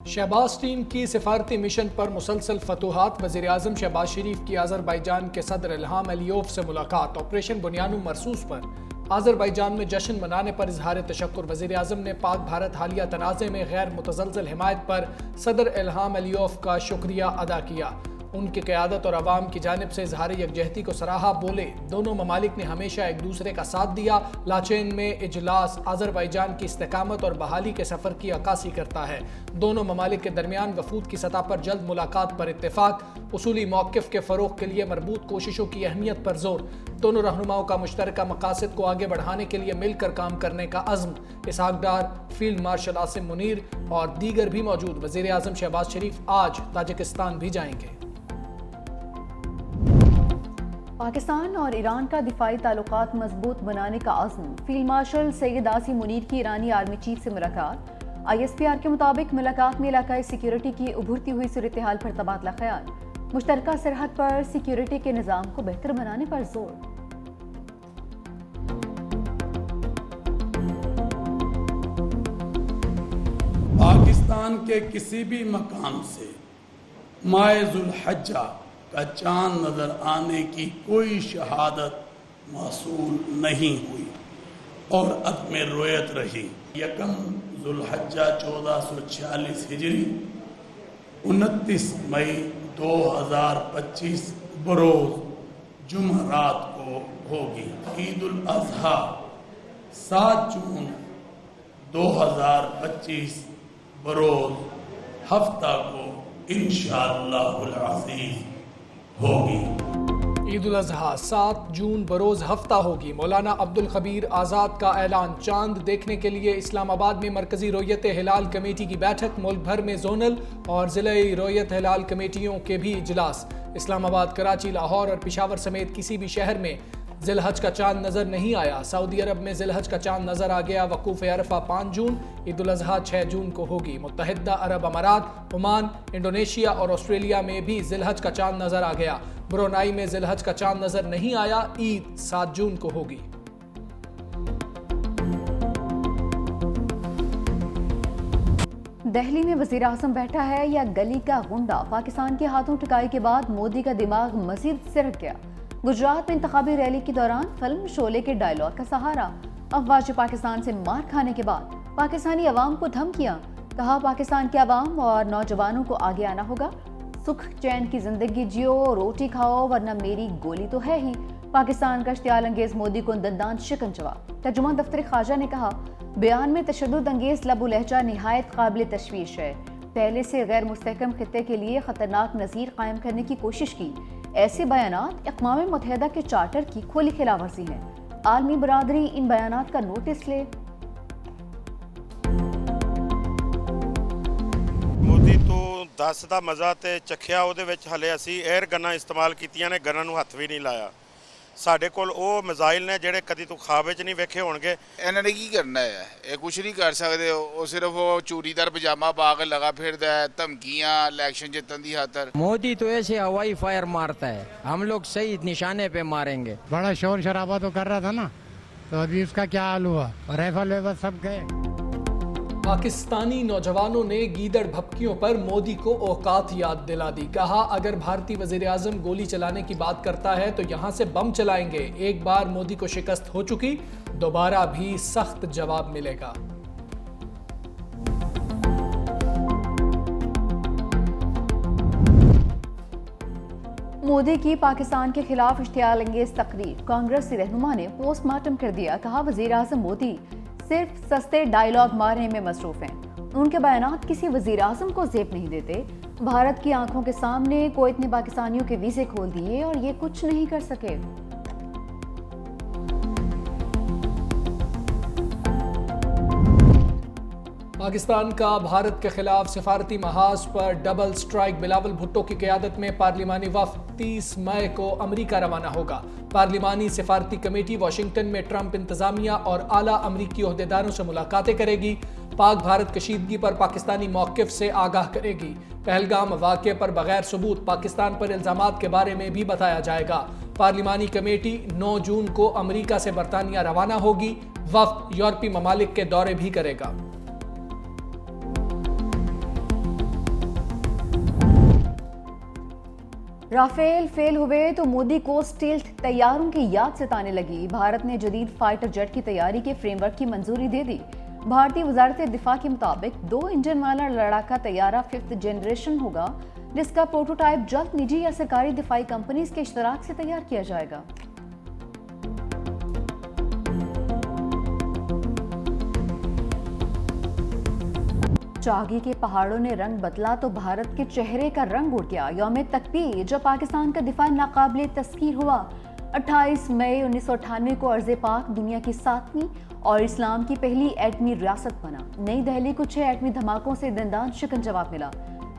Shahbaz team की सिफारती mission पर मुसलसल फतूहात। वज़ीर-ए-आज़म शहबाज शरीफ की आज़रबाईजान के सदर इल्हाम अलीयोव से मुलाकात। ऑपरेशन बुनियानुम मरसूस पर आज़रबाईजान में जश्न मनाने पर इजहार तशक्कुर। वज़ीर-ए-आज़म ने पाक भारत हालिया तनाज़े में गैर मुतज़लज़ल हिमायत पर सदर इल्हाम अलीयोव का शुक्रिया अदा किया। उनकी क़यादत और अवाम की जानिब से इजहार यकजहती को सराहा। बोले, दोनों ममालिक ने हमेशा एक दूसरे का साथ दिया। लाचेन में इजलास आज़रबाईजान की इस्तेकामत और बहाली के सफ़र की अक्कासी करता है। दोनों ममालिक के दरमियान वफूद की सतह पर जल्द मुलाकात पर इत्तेफाक। उसूली मौक़िफ़ के फ़रोग़ के लिए मरबूत कोशिशों की अहमियत पर जोर। दोनों रहनुमाओं का मुश्तरका मकासद को आगे बढ़ाने के लिए मिलकर काम करने का अज़्म। इसहाक डार, फील्ड मार्शल आसिम मुनीर और दीगर भी मौजूद। वज़ीर-ए-आज़म शहबाज शरीफ आज ताजिकिस्तान भी जाएंगे। पाकिस्तान और ईरान का दिफाई ताल्लुकात मजबूत बनाने का अज़्म। फील्ड मार्शल सैयद आसिम मुनीर की ईरानी आर्मी चीफ से मुलाकात। ISPR के मुताबिक मुलाकात में इलाकाई सिक्योरिटी की उभरती हुई सूरत हाल पर तबादला ख्याल। मुश्तरका सरहद पर सिक्योरिटी के निज़ाम को बेहतर बनाने पर जोर। पाकिस्तान के किसी भी मकाम से माह ज़ुल्हज्जा का चांद नजर आने की कोई शहादत मौसूल नहीं हुई और अदम रोयत रही। यकम ज़ुल्हज्जा 1446 हिजरी 29 मई 2025 बरोज़ जुमरात को होगी। ईद उल अज़हा 7 जून 2025 बरोज़ हफ्ता को इंशाअल्लाहुल अज़ीज़ होगी। ईद उल अज़हा 7 जून बरोज़ हफ्ता होगी। मौलाना अब्दुल खबीर आज़ाद का ऐलान। चांद देखने के लिए इस्लामाबाद में मरकजी रोयत हिलाल कमेटी की बैठक। मुल्क भर में जोनल और ज़िले रोयत हिलाल कमेटियों के भी इजलास। इस्लामाबाद, कराची, लाहौर और पिशावर समेत किसी भी शहर में ज़िलहज का चांद नज़र नहीं आया। सऊदी अरब में ज़िलहज का चांद नज़र आ गया। वकूफ़ अरफा 5 जून। ईद उल अज़हा 6 जून को होगी। मुत्तहिदा अरब अमारात, ओमान, इंडोनेशिया और ऑस्ट्रेलिया में भी ज़िलहज का चांद नज़र आ गया। ब्रुनाई में ज़िलहज का चांद नज़र नहीं आया। ईद 7 जून को होगी। दिल्ली में वज़ीर आज़म बैठा है या गली का गुंडा। पाकिस्तान के हाथों ठुकाई के बाद मोदी का दिमाग मजीद सिरक गया। गुजरात में इंतखाबी रैली के दौरान फिल्म शोले के डायलॉग का सहारा। अफवाज पाकिस्तान से मार खाने के बाद पाकिस्तानी अवाम को धमकियां। कहा, पाकिस्तान के अवाम और नौजवानों को आगे आना होगा। सुख चैन की जिंदगी जियो, रोटी खाओ, वरना मेरी गोली तो है ही। पाकिस्तान का इश्तियाल अंगेज मोदी को दंदान शिकन जवाब। तर्जुमान दफ्तर ख्वाजा ने कहा, बयान में तशद्दुद अंगेज लबो लहजा निहायत काबिल तशवीश है। पहले से गैर मुस्तहकम खित्ते के लिए खतरनाक नज़ीर कायम करने की कोशिश की। ऐसे बयानात अक़वाम मुत्तहिदा के चार्टर की खुली खिलाफवर्जी है। आलमी बरादरी इन बयानात का नोटिस ले। मोदी तो 10 ਦਾ ਮਜ਼ਾ ਤੇ ਚੱਖਿਆ। ਉਹਦੇ ਵਿੱਚ ਹਲੇ ਅਸੀਂ 에ਅਰ ਗਨਾਂ ਇਸਤੇਮਾਲ ਕੀਤੀਆਂ ਨੇ, ਗਨਾਂ ਨੂੰ ਹੱਥ ਵੀ ਨਹੀਂ ਲਾਇਆ। ਸਾਡੇ ਕੋਲ ਉਹ ਮਿਜ਼ਾਈਲ ਨੇ ਜਿਹੜੇ ਕਦੀ ਤੂੰ ਖਾਬ ਵਿੱਚ ਨਹੀਂ ਵੇਖੇ ਹੋਣਗੇ। ਇਹਨਾਂ ਨੇ ਕੀ ਕਰਨਾ ਹੈ? ਇਹ ਕੁਝ ਨਹੀਂ ਕਰ ਸਕਦੇ। ਉਹ ਸਿਰਫ ਉਹ ਚੂੜੀਦਾਰ ਪਜਾਮਾ ਪਾ ਕੇ ਲਗਾ ਫਿਰਦਾ है, ਧਮਕੀਆਂ इलेक्शन जितने की खातर। मोदी तो ऐसे हवाई फायर मारता है, हम लोग सही निशाने पे मारेंगे। बड़ा शोर शराबा तो कर रहा था ना, तो अभी उसका क्या हाल हुआ? राइफल वेफल सब गए। पाकिस्तानी नौजवानों ने गीदड़ भपकियों पर मोदी को औकात याद दिला दी। कहा, अगर भारतीय वज़ीर-ए-आज़म गोली चलाने की बात करता है तो यहाँ से बम चलाएंगे। एक बार मोदी को शिकस्त हो चुकी, दोबारा भी सख्त जवाब मिलेगा। मोदी की पाकिस्तान के खिलाफ इश्तियाल अंगेज तकरीर। कांग्रेसी रहनुमा ने पोस्टमार्टम कर दिया। कहा, वज़ीर आज़म मोदी सिर्फ सस्ते डायलॉग मारने में मसरूफ हैं। उनके बयानात किसी वज़ीर आज़म को ज़ेब नहीं देते। भारत की आंखों के सामने कुवैत ने पाकिस्तानियों के वीज़े खोल दिए और ये कुछ नहीं कर सके। पाकिस्तान का भारत के खिलाफ सिफारती महाज पर डबल स्ट्राइक। बिलावल भुट्टो की क़यादत में पार्लिमानी वफ़द 30 मई को अमरीका रवाना होगा। पार्लिमानी सिफारती कमेटी वाशिंगटन में ट्रंप इंतज़ामिया और आला अमरीकी ओहदेदारों से मुलाकातें करेगी। पाक भारत कशीदगी पर पाकिस्तानी मौक़िफ़ से आगाह करेगी। पहलगाम वाक़े पर बगैर सबूत पाकिस्तान पर इल्ज़ामात के बारे में भी बताया जाएगा। पार्लिमानी कमेटी 9 जून को अमरीका से बरतानिया रवाना होगी। वफ़द यूरोपीय ममालिक के दौरे भी करेगा। राफेल फेल हुए तो मोदी को स्टील्थ तैयारों की याद सताने लगी। भारत ने जदीद फाइटर जेट की तैयारी के फ्रेमवर्क की मंजूरी दे दी। भारतीय वजारत दिफा के मुताबिक 2 इंजन वाला लड़ाका तैयारा 5th जनरेशन होगा, जिसका प्रोटोटाइप जल्द निजी या सरकारी दिफाई कंपनीज के इश्तराक से तैयार किया जाएगा। चागी के पहाड़ों ने रंग बदला तो भारत के चेहरे का रंग उड़ गया। यौम तकबीर जब पाकिस्तान का दिफा नाकाबिले तस्कीर हुआ। 28 मई 1998 को अर्ज़े पाक दुनिया की 7वीं और इस्लाम की पहली एटमी रियासत बना। नई दिल्ली को 6 एटमी धमाकों से दंदान शिकन जवाब मिला।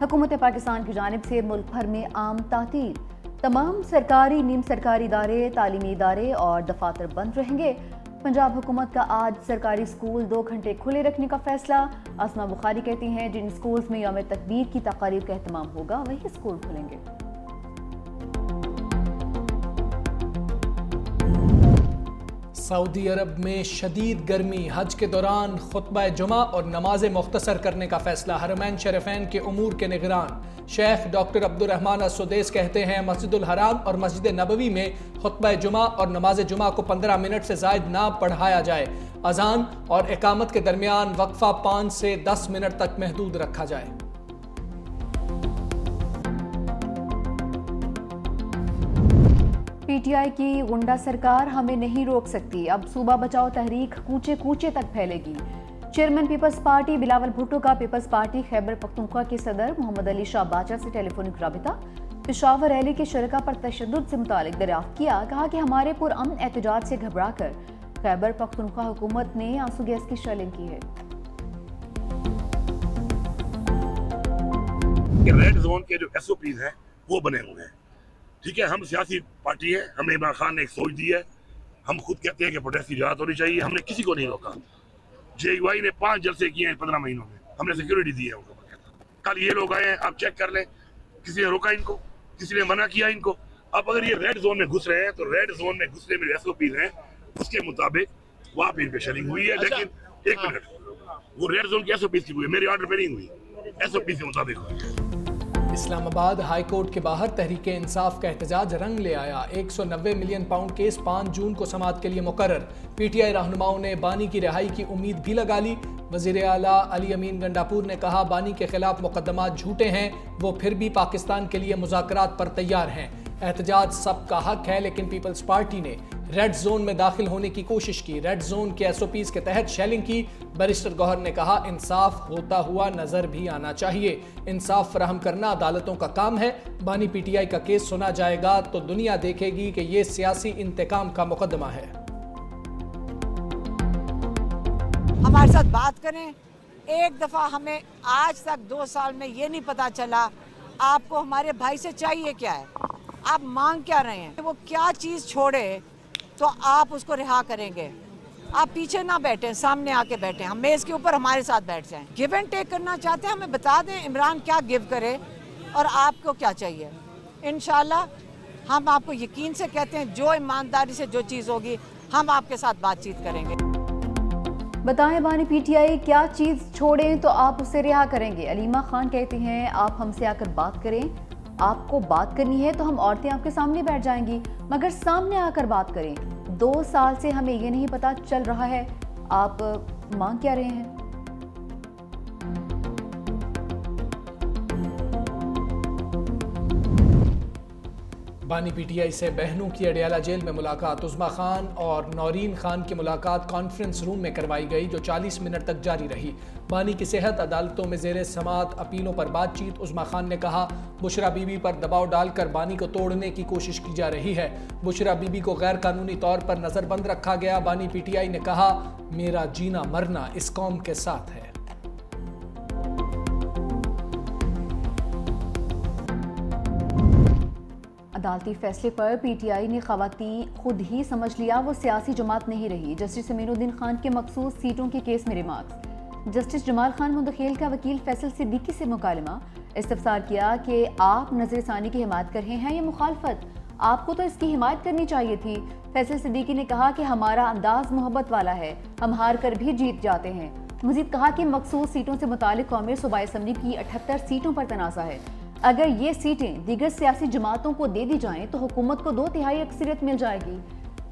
हुकूमत पाकिस्तान की जानिब से मुल्क भर में आम तातील। तमाम सरकारी, नीम सरकारी इदारे, तालीमी इदारे और दफातर बंद रहेंगे। पंजाब हुकूमत का आज सरकारी स्कूल 2 घंटे खुले रखने का फैसला। आसमा बुखारी कहती हैं जिन स्कूल्स में यौम तकबीर की तकारीब का एहतमाम होगा वही स्कूल खुलेंगे। सऊदी अरब में शदीद गर्मी, हज के दौरान खुतबा जुमा और नमाज मुख्तसर करने का फैसला। हरमैन शरीफैन के उमूर के निगरान शेख डॉक्टर अब्दुर्रहमान अस-सुदैस कहते हैं मस्जिदुल हराम और मस्जिद नबवी में खुतबा जुमा और नमाज जुमा को 15 मिनट से ज़ायद ना पढ़ाया जाए। अजान और इकामत के दरमियान वक्फा 5 से 10 मिनट तक महदूद रखा जाए। पीटीआई की गुंडा सरकार हमें नहीं रोक सकती, अब सूबा बचाओ तहरीक कूचे कूचे तक फैलेगी। Chairman Peoples Party Bilawal Bhutto का पीपल्स पार्टी खैबर पख्तूनख्वा के सदर मोहम्मद अली शाह बाचा से टेलीफोनिक राबिता। पेशावर रैली के शरका पर तशद्दुद से मुतालिक दरियाफ्त किया। कहा कि हमारे पुरअमन एहतजाज से घबरा कर खैबर पख्तूनख्वा हुकूमत ने आंसू गैस की शेलिंग की है। रेड जोन के जो SOPs हैं वो बने हुए हैं। ठीक है, हम सियासी पार्टी है, हमें इमरान खान ने एक सोच दी है। हम खुद कहते हैं कि प्रोटेस्ट की इजाजत होनी चाहिए। हमने किसी को नहीं रोका। JUI ने 5 जलसे किए हैं 15 महीनों में, हमने सिक्योरिटी दी है उनको। कल ये लोग आए हैं, आप चेक कर लें, किसी ने रोका इनको, किसी ने मना किया इनको। अब अगर ये रेड जोन में घुस रहे हैं तो रेड जोन में घुसने में SOPs हैं, उसके मुताबिक वहाँ पे इनपे शेलिंग हुई है। लेकिन एक मिनट, वो रेड जोन की SOPs की हुई है, मेरे ऑर्डर पे नहीं हुई, SOPs के मुताबिक हुई है। इस्लामाबाद हाई कोर्ट के बाहर तहरीक इंसाफ का एहतजाज रंग ले आया। 190 मिलियन पाउंड केस 5 जून को समाअत के लिए मुकर्रर। PTI रहनुमाओं ने बानी की रिहाई की उम्मीद भी लगा ली। वज़ीर आला अली अमीन गंडापुर ने कहा बानी के खिलाफ मुकदमात झूठे हैं, वो फिर भी पाकिस्तान के लिए मुज़ाकरात पर तैयार हैं। एहतजाज सबका हक है, लेकिन पीपल्स पार्टी ने रेड जोन में दाखिल होने की कोशिश की। रेड जोन के SOPs के तहत शेलिंग की। बैरिस्टर गौहर ने कहा इंसाफ होता हुआ नजर भी आना चाहिए। इंसाफ फराहम करना अदालतों का काम है। बानी PTI का केस सुना जाएगा तो दुनिया देखेगी कि ये सियासी इंतकाम का मुकदमा है। हमारे साथ बात करें। एक दफा हमें आज तक 2 साल में ये नहीं पता चला आपको हमारे भाई से चाहिए क्या है, आप मांग क्या रहे हैं, वो क्या चीज़ छोड़े तो आप उसको रिहा करेंगे। आप पीछे ना बैठे, सामने आके बैठे, हम मेज़ के ऊपर हमारे साथ बैठ जाएं। गिव एंड टेक करना चाहते हैं, हमें बता दें इमरान क्या गिव करे और आपको क्या चाहिए। इंशाल्लाह हम आपको यकीन से कहते हैं जो ईमानदारी से जो चीज़ होगी हम आपके साथ बातचीत करेंगे। बताएं बानी PTI क्या चीज़ छोड़ें तो आप उससे रिहा करेंगे। अलीमा खान कहती हैं आप हमसे आकर बात करें, आपको बात करनी है तो हम औरतें आपके सामने बैठ जाएंगी, मगर सामने आकर बात करें। 2 साल से हमें ये नहीं पता चल रहा है आप मांग क्या रहे हैं। बानी PTI से बहनों की अडियाला जेल में मुलाकात। उज़मा खान और नौरीन खान की मुलाकात कॉन्फ्रेंस रूम में करवाई गई जो 40 मिनट तक जारी रही। बानी की सेहत, अदालतों में ज़ेरे समाअत अपीलों पर बातचीत। उज़मा खान ने कहा बुशरा बीबी पर दबाव डालकर बानी को तोड़ने की कोशिश की जा रही है। बुशरा बीबी को गैर कानूनी तौर पर नज़रबंद रखा गया। बानी PTI ने कहा मेरा जीना मरना इस कौम के साथ है। अदालती फैसले पर PTI ने खवातीन खुद ही समझ लिया वो सियासी जमात नहीं रही। जस्टिस अमीनुद्दीन खान के मखसूस सीटों के केस में रिमार्क्स। जस्टिस जमाल खान मुंदखेल का वकील फैसल सिद्दीकी से मुकालमा। इस्तफसार किया कि आप नजरसानी की हिमायत कर रहे हैं या मुखालफत, आपको तो इसकी हिमायत करनी चाहिए थी। फैसल सिद्दीकी ने कहा कि हमारा अंदाज मोहब्बत वाला है, हम हार कर भी जीत जाते हैं। मजीद कहा कि मखसूस सीटों से मुतालिक कौमी सूबाई असम्बली की 78 सीटों पर तनाज़ा है। अगर ये सीटें दीगर सियासी जमातों को दे दी जाएं तो हुकूमत को 2/3 अक्सरियत मिल जाएगी।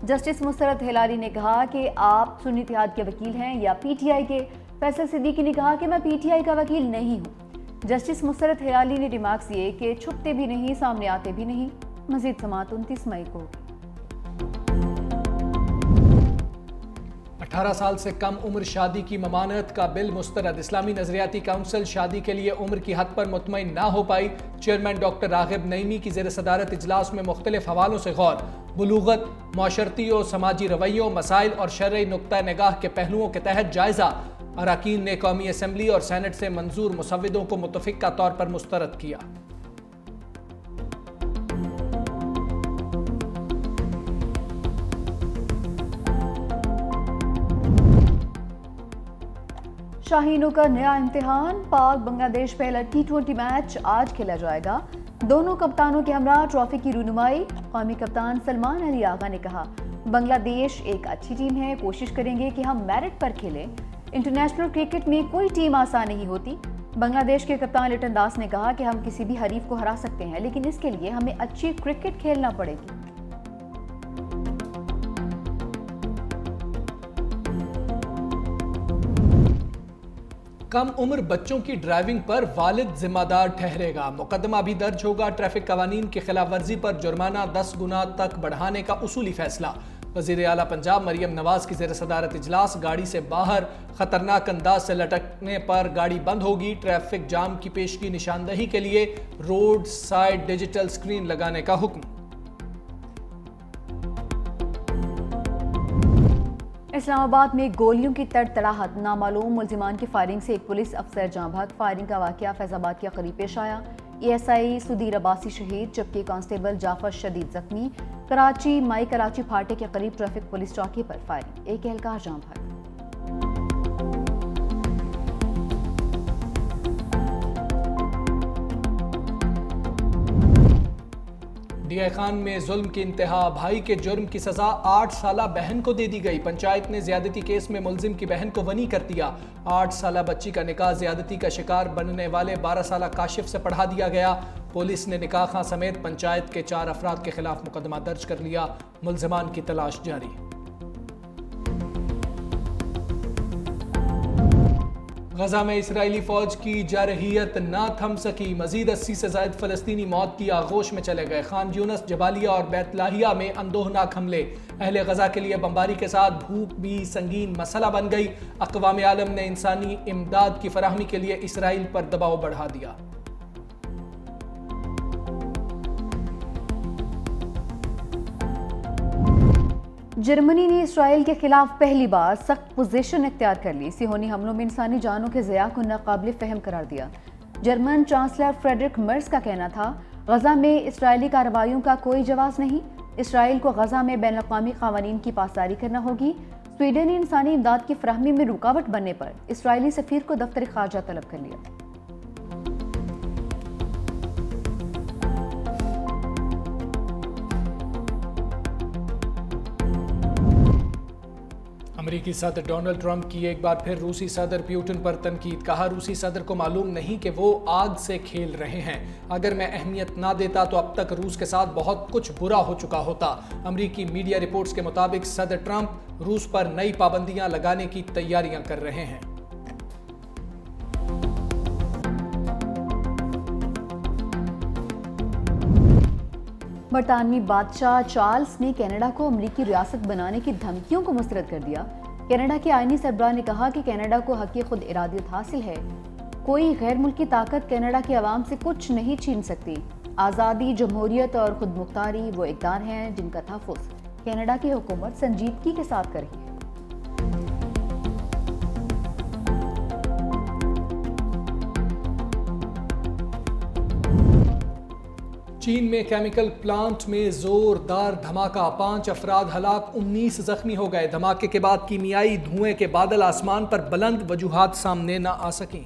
जस्टिस मुसरत हिलारी ने कहा कि आप सुन्नी इत्तेहाद के वकील हैं या पीटीआई के। फैसल सिद्दीकी ने कहा कि मैं पीटीआई का वकील नहीं हूँ। जस्टिस मुसरत हिलारी ने रिमार्क्स दिए कि छुपते भी नहीं, सामने आते भी नहीं। मजीद समाअत 29 मई को। 18 साल से कम उम्र शादी की ममानत का बिल मुस्तरद। इस्लामी नजरियाती काउंसिल शादी के लिए उम्र की हद पर मुतमईन ना हो पाई। चेयरमैन डॉक्टर रागिब नईमी की ज़ेर सदारत इजलास में मुख्तलिफ हवालों से गौर। बुलूगत, माशरती और समाजी रवैयों, मसाइल और शरई नुक्ता निगाह के पहलुओं के तहत जायजा। अरकान ने कौमी असम्बली और सेनेट से मंजूर मुसव्विदों को मुतफिका तौर पर मुस्तरद किया। शाहीनों का नया इम्तिहान। पाक बांग्लादेश पहला T20 मैच आज खेला जाएगा। दोनों कप्तानों के हमरा ट्रॉफी की रूनुमाई। कौमी कप्तान सलमान अली आगा ने कहा, बांग्लादेश एक अच्छी टीम है, कोशिश करेंगे कि हम मेरिट पर खेलें। इंटरनेशनल क्रिकेट में कोई टीम आसान नहीं होती। बांग्लादेश के कप्तान लिटन दास ने कहा कि हम किसी भी हरीफ को हरा सकते हैं, लेकिन इसके लिए हमें अच्छी क्रिकेट खेलना पड़ेगी। कम उम्र बच्चों की ड्राइविंग पर वालिद जिम्मेदार ठहरेगा। मुकदमा भी दर्ज होगा। ट्रैफिक कवानीन की खिलाफ वर्जी पर जुर्माना 10 गुना तक बढ़ाने का उसूली फैसला। वज़ीर आला पंजाब मरियम नवाज की ज़ेर सदारत इजलास। गाड़ी से बाहर खतरनाक अंदाज से लटकने पर गाड़ी बंद होगी। ट्रैफिक जाम की पेशगी निशानदही के लिए रोड साइड डिजिटल स्क्रीन लगाने का हुक्म। इस्लामाबाद में गोलियों की तड़तड़ाहट। नामालूम मुल्जिमान की फायरिंग से एक पुलिस अफसर जाँ भाग। फायरिंग का वाकया फैजाबाद के करीब पेश आया। ASI सुधीर अब्बासी शहीद, जबकि कांस्टेबल जाफर शदीद जख्मी। कराची माई कराची फाटे के करीब ट्रैफिक पुलिस चौकी पर फायरिंग, एक एहलकार जाँ भाग। DI खान में जुल्म की इंतहा। भाई के जुर्म की सजा 8 साला बहन को दे दी गई। पंचायत ने ज्यादती केस में मुलजिम की बहन को वनी कर दिया। 8 साला बच्ची का निकाह ज्यादती का शिकार बनने वाले 12 साला काशिफ से पढ़ा दिया गया। पुलिस ने निकाह खां समेत पंचायत के 4 अफराद के खिलाफ मुकदमा दर्ज कर लिया। मुलजिमान की तलाश जारी। गजा में इसराइली फौज की जारहियत ना थम सकी। मजीद 80 से ज्यादा फलस्तीनी मौत की आगोश में चले गए। खान यूनस, जबालिया और बैतलाहिया में अंदोहनाक हमले। अहले गजा के लिए बमबारी के साथ भूख भी संगीन मसला बन गई। अक़वाम आलम ने इंसानी इमदाद की फराहमी के लिए इसराइल पर दबाव बढ़ा दिया। जर्मनी ने इसराइल के खिलाफ पहली बार सख्त पोजीशन इख्तियार कर ली। सिहोनी हमलों में इंसानी जानों के ज़िया को नाकाबिल फहम करार दिया। जर्मन चांसलर फ्रेडरिक मर्ज का कहना था, गजा में इसराइली कार्रवाइयों का कोई जवाब नहीं। इसराइल को गजा में बैनुल-अक़वामी क़वानीन की पासदारी करना होगी। स्वीडन ने इंसानी इमदाद की फराहमी में रुकावट बनने पर इसराइली सफ़ीर को दफ्तर ख़ारजा तलब कर लिया। अमेरिकी सदर डोनाल्ड ट्रंप की एक बार फिर रूसी सदर पुतिन पर तनकीद। कहा, रूसी सदर को मालूम नहीं कि वो आग से खेल रहे हैं। अगर मैं अहमियत ना देता तो अब तक रूस के साथ बहुत कुछ बुरा हो चुका होता। अमेरिकी मीडिया रिपोर्ट्स के मुताबिक सदर ट्रंप रूस पर नई पाबंदियां लगाने की तैयारियां कर रहे हैं। बरतानवी बादशाह चार्ल्स ने कनाडा को अमरीकी रियासत बनाने की धमकियों को मुस्तरद कर दिया। कनाडा के आईनी सरबराह ने कहा कि कनाडा को हक़ खुद इरादियत हासिल है। कोई गैर मुल्की ताकत कनाडा के अवाम से कुछ नहीं छीन सकती। आज़ादी, जमहूरियत और खुद मुख्तारी वो इक़दार हैं जिनका तहफ़्फ़ुज़ कनाडा की हुकूमत संजीदगी के साथ कर रही है। चीन में केमिकल प्लांट में जोरदार धमाका। 5 अफराद हलाक, 19 जख्मी हो गए। धमाके के बाद कीमियाई धुएं के बादल आसमान पर बुलंद, वजूहात सामने न आ सकें।